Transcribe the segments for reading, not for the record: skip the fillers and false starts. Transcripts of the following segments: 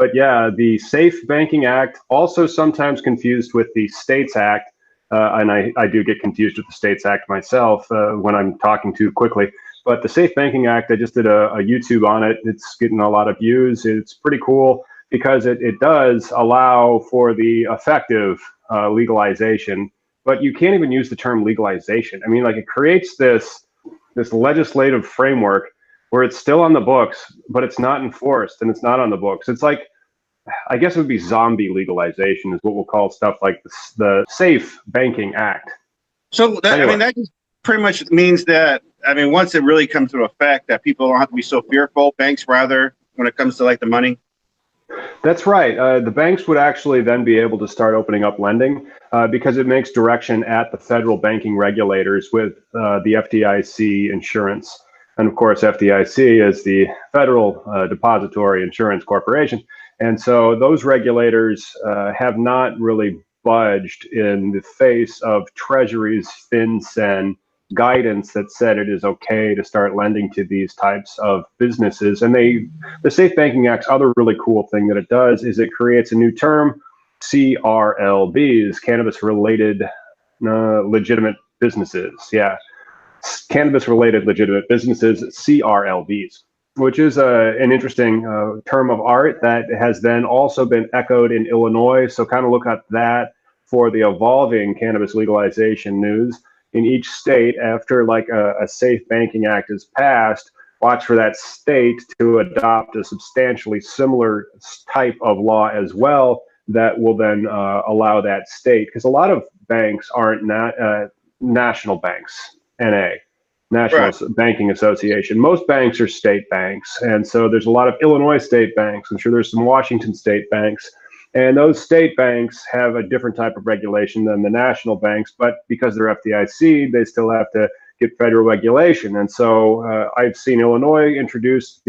But yeah, the Safe Banking Act, also sometimes confused with the States Act, and I do get confused with the States Act myself when I'm talking too quickly. But the Safe Banking Act, I just did a YouTube on it. It's getting a lot of views. It's pretty cool because it does allow for the effective legalization, but you can't even use the term legalization. I mean, like it creates this legislative framework where it's still on the books, but it's not enforced and it's not on the books. It's like, I guess it would be zombie legalization is what we'll call stuff like the Safe Banking Act. So that, Anyway. I mean, that just pretty much means that, I mean, once it really comes to effect, that people don't have to be so fearful, banks rather, when it comes to like the money. That's right. The banks would actually then be able to start opening up lending because it makes direction at the federal banking regulators with the FDIC insurance. And of course, FDIC is the Federal Depository Insurance Corporation. And so those regulators have not really budged in the face of Treasury's FinCEN guidance that said it is okay to start lending to these types of businesses. And the Safe Banking Act's other really cool thing that it does is it creates a new term, CRLBs, cannabis-related legitimate businesses. Yeah, cannabis-related legitimate businesses, CRLBs, which is an interesting term of art that has then also been echoed in Illinois. So kind of look at that for the evolving cannabis legalization news in each state after like a Safe Banking Act is passed. Watch for that state to adopt a substantially similar type of law as well that will then allow that state, because a lot of banks aren't national banks, NA, National Right. Banking Association. Most banks are state banks. And so there's a lot of Illinois state banks. I'm sure there's some Washington state banks. And those state banks have a different type of regulation than the national banks. But because they're FDIC, they still have to get federal regulation. And so I've seen Illinois introduce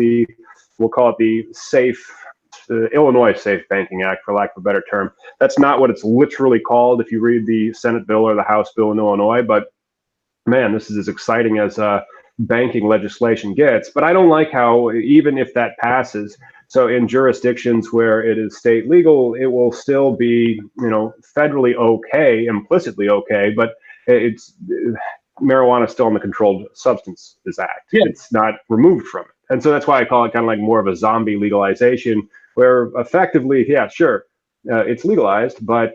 we'll call it the Illinois Safe Banking Act, for lack of a better term. That's not what it's literally called if you read the Senate bill or the House bill in Illinois. But man, this is as exciting as banking legislation gets. But I don't like how, even if that passes, so in jurisdictions where it is state legal, it will still be, federally okay, implicitly okay, but it's marijuana is still in the Controlled Substances Act. Yeah. It's not removed from it. And so that's why I call it kind of like more of a zombie legalization, where effectively, yeah, sure, it's legalized, but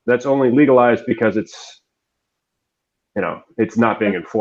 that's only legalized because it's not being enforced.